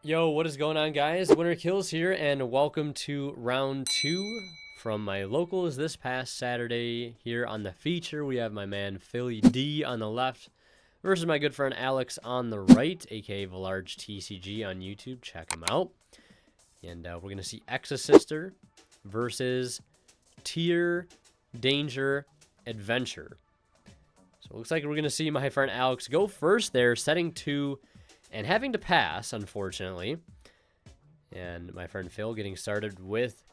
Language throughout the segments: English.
Yo, what is going on, guys? Winner Kills here, and welcome to round 2 from my locals this past Saturday. Here on the feature, we have my man Philly D on the left versus my good friend Alex on the right, aka Large TCG on YouTube. Check him out. And we're going to see Exosister versus Tier Danger Adventure. So it looks like we're going to see my friend Alex go first there, setting 2 and having to pass, unfortunately. And my friend Phil getting started with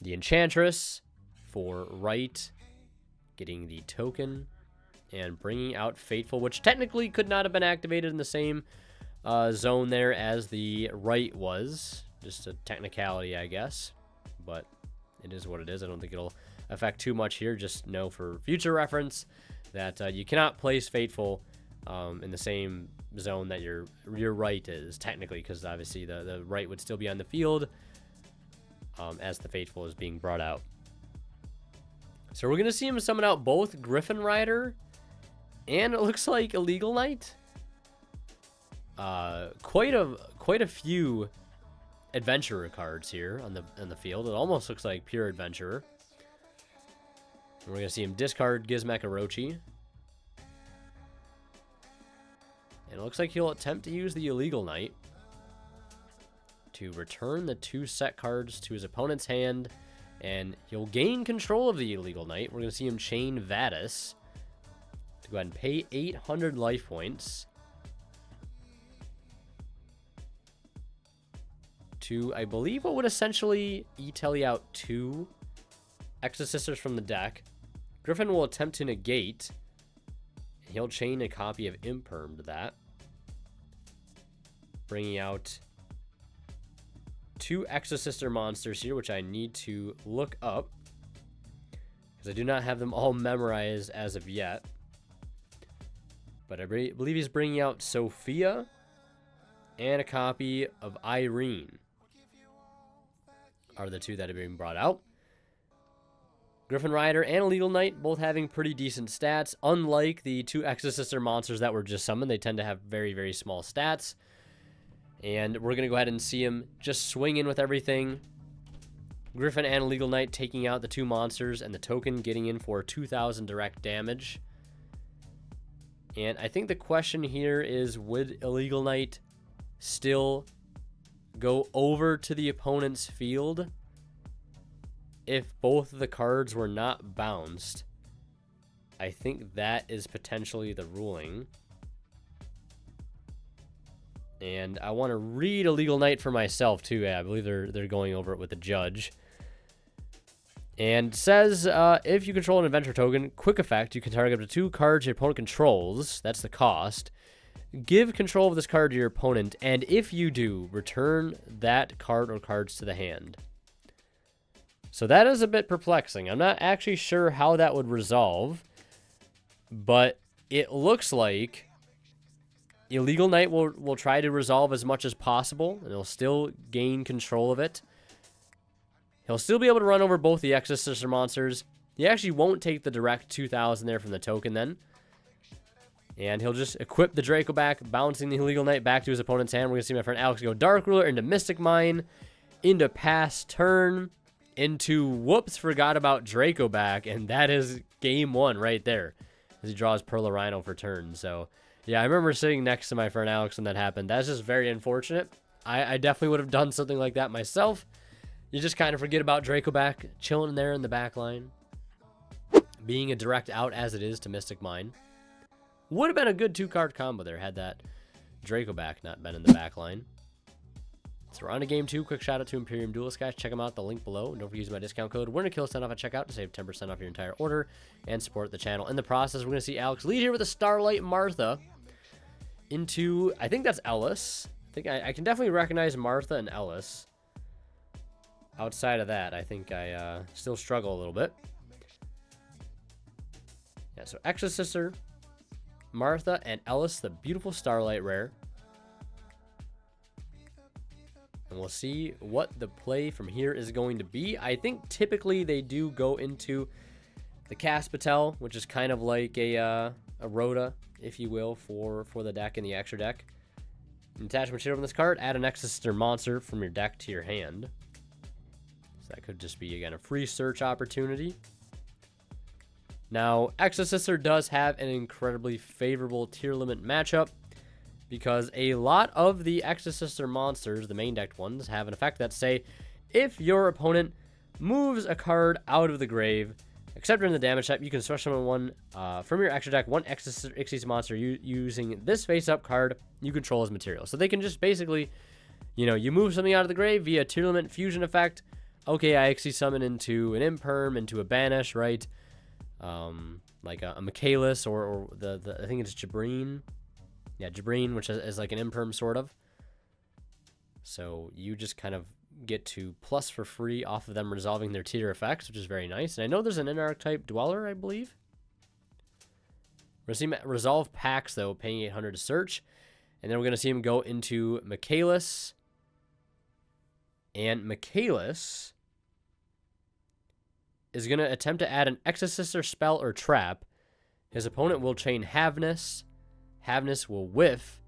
the Enchantress for right, getting the token, and bringing out Fateful, which technically could not have been activated in the same zone there as the right was. Just a technicality, I guess. But it is what it is. I don't think it'll affect too much here. Just know for future reference that you cannot place Fateful in the same zone that your right is, technically, because obviously the right would still be on the field as the Fateful is being brought out. So we're going to see him summon out both Griffin Rider and it looks like Illegal Knight. Quite a few adventurer cards here on the field. It almost looks like pure adventurer. And we're going to see him discard Gizmek Orochi. And it looks like he'll attempt to use the Illegal Knight to return the 2 set cards to his opponent's hand, and he'll gain control of the Illegal Knight. We're going to see him chain Vadis to go ahead and pay 800 life points to, I believe, what would essentially E-Telly out 2 Exosisters from the deck. Griffin will attempt to negate, and he'll chain a copy of Imperm to that, bringing out 2 Exosister monsters here, which I need to look up because I do not have them all memorized as of yet. But I believe he's bringing out Sophia and a copy of Irene are the 2 that are being brought out. Griffin Rider and Illegal Knight both having pretty decent stats. Unlike the 2 Exosister monsters that were just summoned, they tend to have very, very small stats. And we're going to go ahead and see him just swing in with everything. Griffin and Illegal Knight taking out the 2 monsters, and the token getting in for 2,000 direct damage. And I think the question here is, would Illegal Knight still go over to the opponent's field if both of the cards were not bounced? I think that is potentially the ruling. And I want to read Illegal Knight for myself, too. Yeah, I believe they're going over it with the judge. And says, if you control an adventure token, quick effect, you can target up to 2 cards your opponent controls. That's the cost. Give control of this card to your opponent, and if you do, return that card or cards to the hand. So that is a bit perplexing. I'm not actually sure how that would resolve, but it looks like Illegal Knight will try to resolve as much as possible, and he'll still gain control of it. He'll still be able to run over both the Exosister monsters. He actually won't take the direct 2,000 there from the token then. And he'll just equip the Draco back, bouncing the Illegal Knight back to his opponent's hand. We're going to see my friend Alex go Dark Ruler into Mystic Mine, into Pass Turn, into whoops, forgot about Draco back, and that is game 1 right there, as he draws Perla Rhino for turn. So yeah, I remember sitting next to my friend Alex when that happened. That's just very unfortunate. I definitely would have done something like that myself. You just kind of forget about Draco back, chilling there in the back line. Being a direct out as it is to Mystic Mine. Would have been a good 2-card combo there had that Draco back not been in the back line. So we're on to game 2. Quick shout out to Imperium Duelist, guys. Check them out, the link below. And don't forget to use my discount code WinnerKills10 off at checkout to save 10% off your entire order and support the channel. In the process, we're going to see Alex lead here with a Starlight Martha into, I think that's Ellis. I can definitely recognize Martha and Ellis. Outside of that, I think I still struggle a little bit. Yeah, so Exosister, Martha, and Ellis, the beautiful Starlight rare. And we'll see what the play from here is going to be. I think typically they do go into the Caspatel, which is kind of like a Rhoda, if you will, for the deck and the extra deck. Attach material from this card. Add an Exosister monster from your deck to your hand. So that could just be, again, a free search opportunity. Now, Exosister does have an incredibly favorable Tearlament matchup because a lot of the Exosister monsters, the main decked ones, have an effect that say if your opponent moves a card out of the grave, except during the damage step, you can special summon one from your extra deck, one Exosister monster using this face-up card you control as material. So they can just basically, you know, you move something out of the grave via Tearlament fusion effect. Okay, I Exi summon into an Imperm, into a Banish, right? Like a Michaelis or the I think it's Jabreen. Yeah, Jabreen, which is like an Imperm sort of. So you just kind of get to plus for free off of them resolving their teeter effects, which is very nice. And I know there's an in-archetype Dweller, I believe. We're going to see resolve Pax, though, paying 800 to search. And then we're going to see him go into Michaelis. And Michaelis is going to attempt to add an Exosister spell or trap. His opponent will chain Havness. Havness will whiff,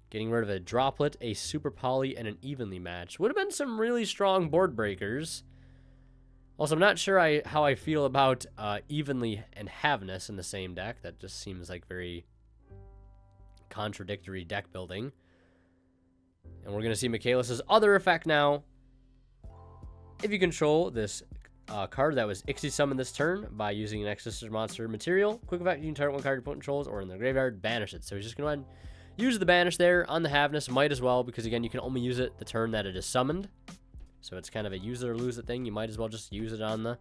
getting rid of a Droplet, a Super Poly, and an Evenly Match. Would have been some really strong board breakers. Also, I'm not sure how I feel about Evenly and Havness in the same deck. That just seems like very contradictory deck building. And we're going to see Michaelis' other effect now. If you control this card that was Ixie summoned this turn by using an Exosister monster material, quick effect, you can target one card your opponent controls or in the graveyard, banish it. So he's just going to go ahead and use the banish there on the Havness. Might as well, because again, you can only use it the turn that it is summoned. So it's kind of a use it or lose it thing. You might as well just use it on the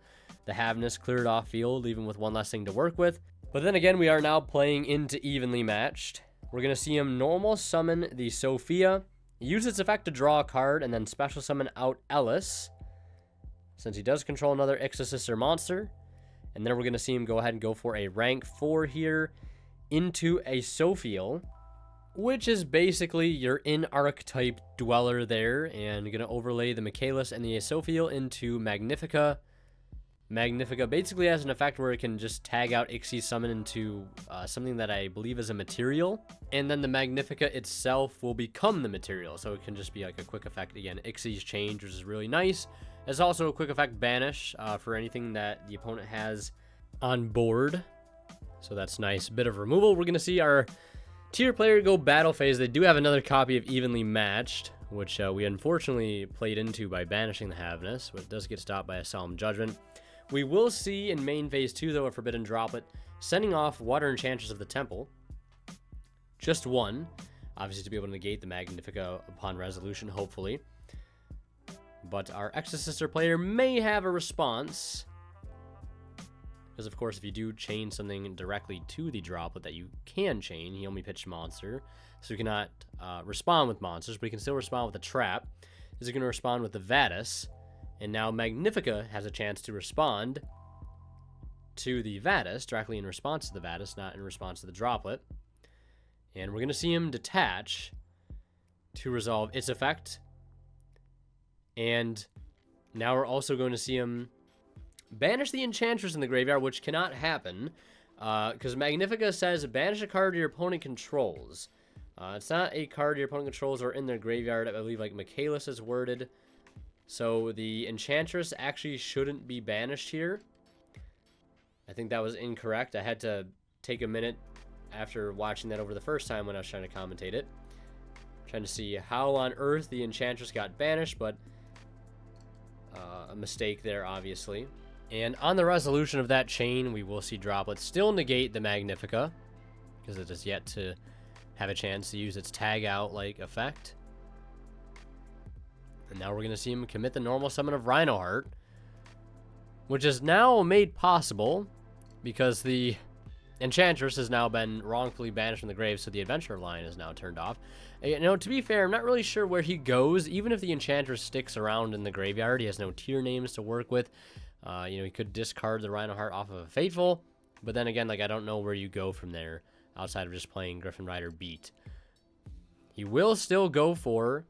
Havness, clear it off field, even with one less thing to work with. But then again, we are now playing into Evenly Matched. We're going to see him normal summon the Sophia, use its effect to draw a card, and then special summon out Ellis, since he does control another Exosister monster. And then we're going to see him go ahead and go for a rank 4 here into a Sophiel, which is basically your in-archetype Dweller there, and going to overlay the Michaelis and the Sophiel into Magnifica. Magnifica basically has an effect where it can just tag out Ixie summon into something that I believe is a material, and then the Magnifica itself will become the material, so it can just be like a quick effect. Again, Ixie's change, which is really nice. It's also a quick effect banish for anything that the opponent has on board, so that's nice. Bit of removal. We're going to see our tier player go battle phase. They do have another copy of Evenly Matched, which we unfortunately played into by banishing the Havness, but it does get stopped by a Solemn Judgment. We will see in main phase 2, though, a Forbidden Droplet, sending off Water Enchantress of the Temple. Just one, obviously to be able to negate the Magnifica upon resolution, hopefully. But our Exosister player may have a response, because, of course, if you do chain something directly to the Droplet that you can chain, he only pitched Monster, so he cannot respond with monsters, but he can still respond with a trap. Is he going to respond with the Vadis? And now Magnifica has a chance to respond to the Vadis, directly in response to the Vadis, not in response to the Droplet. And we're going to see him detach to resolve its effect. And now we're also going to see him banish the Enchantress in the graveyard, which cannot happen, because Magnifica says banish a card your opponent controls. It's not a card your opponent controls or in their graveyard. I believe like Michaelis is worded. So the Enchantress actually shouldn't be banished here. I think that was incorrect. I had to take a minute after watching that over the first time when I was trying to commentate it. Trying to see how on earth the Enchantress got banished, but a mistake there, obviously. And on the resolution of that chain, we will see Droplet still negate the Magnifica, because it is yet to have a chance to use its tag out like effect. And now we're going to see him commit the normal summon of Rhinoheart, which is now made possible because the Enchantress has now been wrongfully banished from the grave, so the Adventurer line is now turned off. You know, to be fair, I'm not really sure where he goes. Even if the Enchantress sticks around in the graveyard, he has no tier names to work with. You know, he could discard the Rhinoheart off of a Fateful, but then again, like, I don't know where you go from there outside of just playing Griffin Rider Beat. He will still go for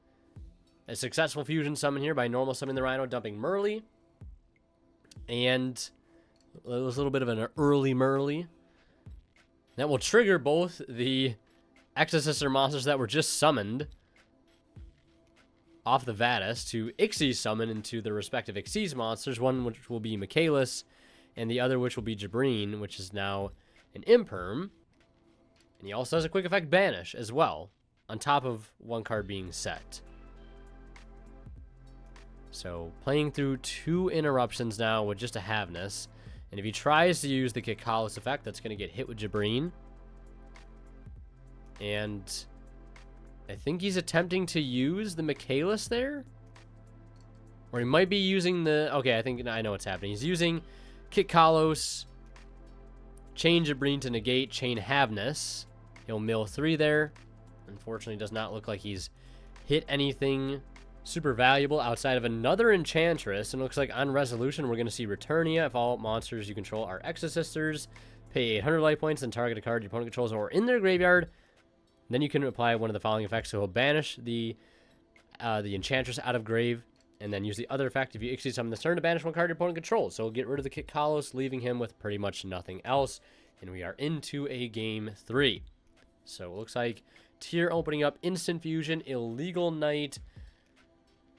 a successful fusion summon here by normal summoning the Rhino, dumping Merly. And it was a little bit of an early Merly. That will trigger both the Exosister monsters that were just summoned off the Vadis to Ixie summon into the respective Ixie's monsters, one which will be Michaelis, and the other which will be Jabreen, which is now an Imperm. And he also has a quick effect Banish as well, on top of one card being set. So playing through 2 interruptions now with just a Havness. And if he tries to use the Kikalis effect, that's going to get hit with Jabreen. And I think he's attempting to use the Michaelis there. Or he might be using the... Okay, I know what's happening. He's using Kit Kalos, chain Jabreen to negate, chain Havness. He'll mill 3 there. Unfortunately, does not look like he's hit anything super valuable outside of another Enchantress. And it looks like on resolution, we're going to see Returnia. If all monsters you control are Exosisters, pay 800 life points and target a card your opponent controls or in their graveyard. Then you can apply one of the following effects. So he'll banish the Enchantress out of grave, and then use the other effect if you Ixie summon this turn to banish one card your opponent controls. So we'll get rid of the Kit Kalos, leaving him with pretty much nothing else. And we are into a game 3. So it looks like Tier opening up Instant Fusion, Illegal Knight,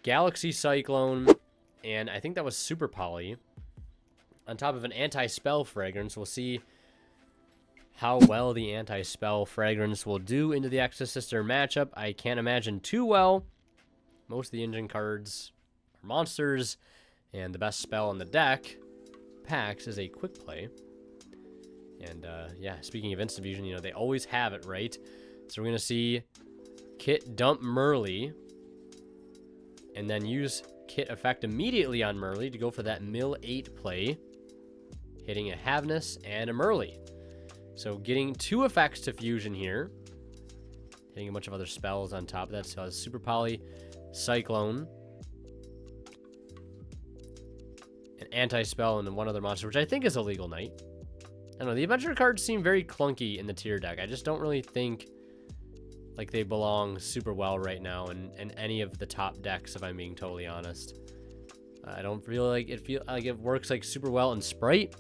Galaxy Cyclone, and I think that was Super Poly. On top of an Anti-Spell Fragrance, we'll see how well the Anti-Spell Fragrance will do into the Exosister matchup. I can't imagine too well. Most of the engine cards are monsters, and the best spell in the deck, Pax, is a quick play. And yeah, speaking of Instant Fusion, they always have it, right? So we're going to see Kit dump Merly, and then use Kit effect immediately on Merly to go for that mill 8 play, hitting a Havness and a Merly. So getting 2 effects to fusion here. Hitting a bunch of other spells on top of that. So Super Poly, Cyclone, an Anti-Spell, and then one other monster, which I think is Illegal Knight. I don't know. The adventure cards seem very clunky in the Tier deck. I just don't really think like they belong super well right now in any of the top decks, if I'm being totally honest. I don't feel like it works like super well in Sprite.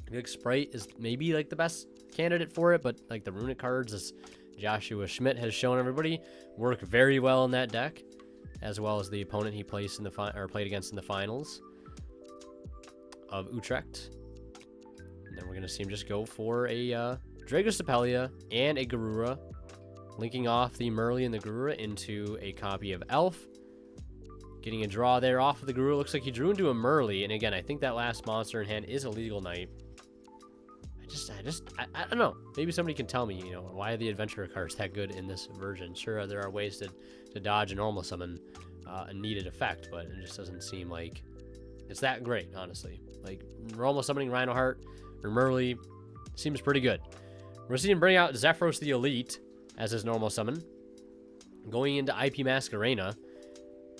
I feel like Sprite is maybe like the best candidate for it, but like the Runic cards, as Joshua Schmidt has shown everybody, work very well in that deck, as well as the opponent he placed in the played against in the finals of Utrecht. And then we're gonna see him just go for a Dragostapelia and a Garura, linking off the Merly and the Garura into a copy of Elf. Getting a draw there off of the Garura. Looks like he drew into a Merly, and again, I think that last monster in hand is Illegal Knight. I don't know. Maybe somebody can tell me, why are the adventurer cards that good in this version? Sure, there are ways to dodge a normal summon a needed effect, but it just doesn't seem like it's that great, honestly. Like, normal summoning Rhinoheart or Merly seems pretty good. We're seeing him bring out Zephyros the Elite as his normal summon. Going into IP Masquerena,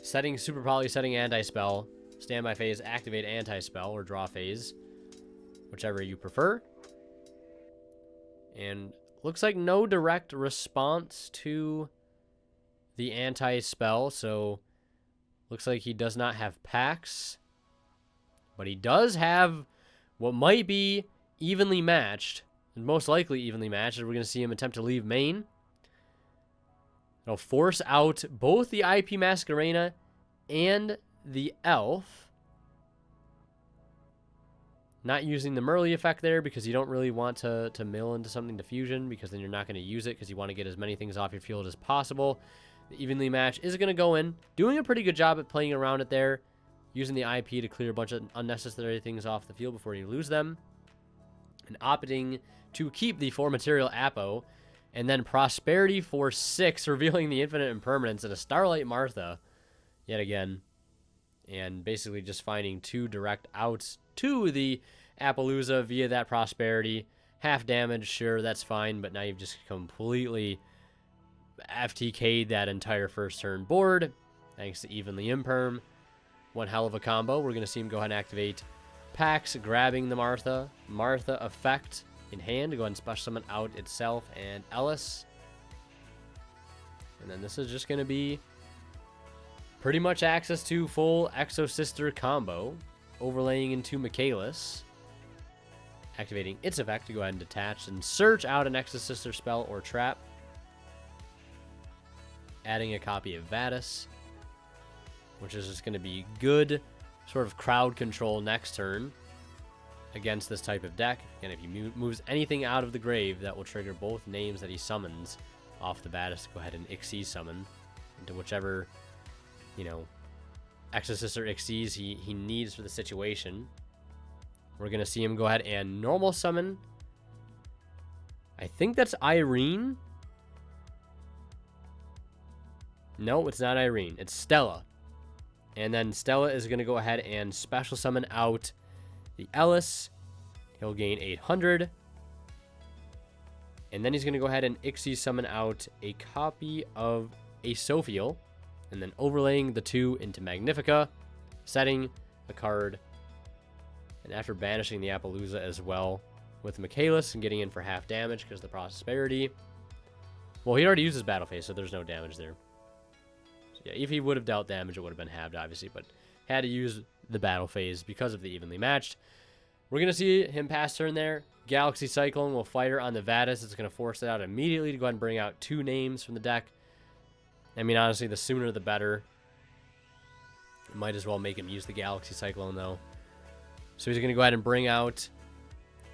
setting Super Poly, setting Anti-Spell, standby phase, activate Anti-Spell, or draw phase, whichever you prefer. And looks like no direct response to the Anti-Spell, so looks like he does not have Pax, but he does have what might be evenly matched, and most likely evenly matched, as we're going to see him attempt to leave main. It'll force out both the IP Masquerena and the Elf. Not using the Merly effect there because you don't really want to mill into something to fusion, because then you're not going to use it because you want to get as many things off your field as possible. The evenly match is going to go in. Doing a pretty good job at playing around it there. Using the IP to clear a bunch of unnecessary things off the field before you lose them. And opting to keep the 4 material Apo. And then Prosperity for 6, revealing the Infinite Impermanence and a Starlight Martha yet again. And basically just finding 2 direct outs to the Appaloosa via that Prosperity. Half damage, sure, that's fine, but now you've just completely FTK'd that entire first turn board, thanks to Evenly Imperm. One hell of a combo. We're going to see him go ahead and activate Pax, grabbing the Martha effect in hand to go ahead and special summon out itself and Ellis. And then this is just going to be pretty much access to full Exosister combo, overlaying into Michaelis, activating its effect to go ahead and detach and search out an Exosister spell or trap. adding a copy of Vadis, which is just going to be good sort of crowd control next turn against this type of deck. And if he moves anything out of the grave, that will trigger both names that he summons off the Vadis to go ahead and Xyz summon into whichever, you know, Exosister Xyz he needs for the situation. We're going to see him go ahead and normal summon. I think that's Irene. No, it's not Irene. It's Stella. And then Stella is going to go ahead and special summon out the Ellis. He'll gain 800. And then he's going to go ahead and Xyz summon out a copy of Asophiel. And then overlaying the 2 into Magnifica. Setting a card. And after banishing the Appaloosa as well with Michaelis and getting in for half damage because of the Prosperity. Well, he already used his battle phase, so there's no damage there. So yeah, if he would have dealt damage, it would have been halved, obviously, but had to use the battle phase because of the evenly matched. We're going to see him pass turn there. Galaxy Cyclone will fire on the Vadis. It's going to force it out immediately to go ahead and bring out 2 names from the deck. I mean, honestly, the sooner the better. Might as well make him use the Galaxy Cyclone, though. So he's going to go ahead and bring out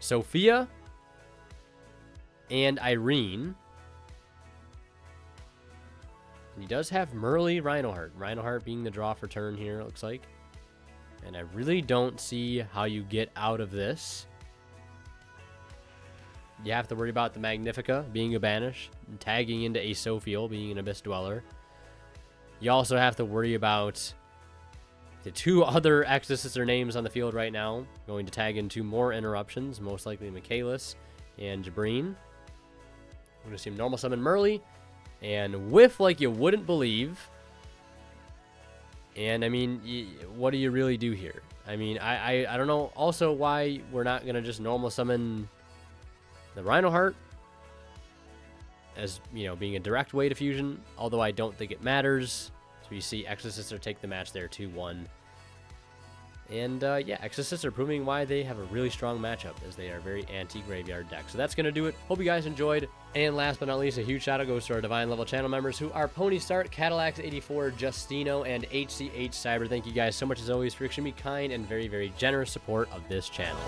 Sophia and Irene. And he does have Merly Rhinoheart. Rhinoheart being the draw for turn here, it looks like. And I really don't see how you get out of this. You have to worry about the Magnifica being a banish, and tagging into Asophiel being an Abyss Dweller. You also have to worry about the 2 other Exosister names on the field right now, going to tag into more interruptions, most likely Michaelis and Jabreen. We're going to see him normal summon Merly, and whiff like you wouldn't believe. And, I mean, what do you really do here? I mean, I don't know also why we're not going to just normal summon the Rhinoheart as, you know, being a direct way to fusion, although I don't think it matters. So you see Exosister take the match there 2-1. And, yeah, Exosister proving why they have a really strong matchup, as they are a very anti-graveyard deck. So that's going to do it. Hope you guys enjoyed. And last but not least, a huge shout out goes to our Divine Level channel members who are Pony Start, Cadillacs84, Justino, and HCH Cyber. Thank you guys so much, as always, for extremely kind and very, very generous support of this channel.